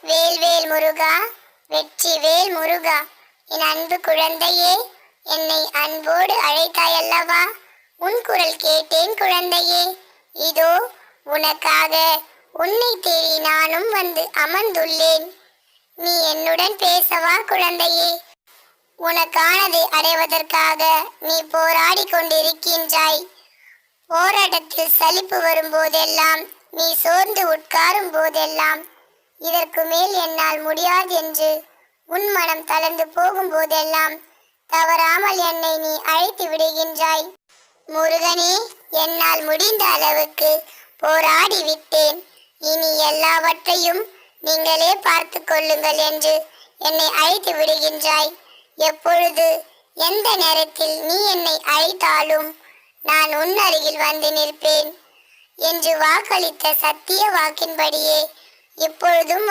வேல்வேல் முருகா, வெற்றி வேல் முருகா, என் அன்பு குழந்தையே, என்னை அன்போடு அழைத்தாயல்லவா? உன் குரல் கேட்டேன் குழந்தையே. இதோ உனக்காக உன்னை தேடி நானும் வந்து அமர்ந்துள்ளேன். நீ என்னுடன் பேசவா குழந்தையே? உனக்கானதை அடைவதற்காக நீ போராடி கொண்டிருக்கின்றாய். போராட்டத்தில் சலிப்பு வரும் போதெல்லாம், நீ சோர்ந்து உட்காரும் போதெல்லாம், இதற்கு மேல் என்னால் முடியாது என்று உன் மனம் தளர்ந்து போகும் போதெல்லாம் தவறாமல் என்னை நீ அழைத்து விடுகின்றாய். முருகனே, என்னால் முடிந்த அளவுக்கு போராடி விட்டேன். இனி எல்லாவற்றையும் நீங்களே பார்த்து கொள்ளுங்கள் என்று என்னை அழைத்து விடுகின்றாய். எப்பொழுது எந்த நேரத்தில் நீ என்னை அழைத்தாலும் நான் உன் அருகில் வந்து நிற்பேன் என்று வாக்களித்த சத்திய வாக்கின்படியே இப்பொழுதும்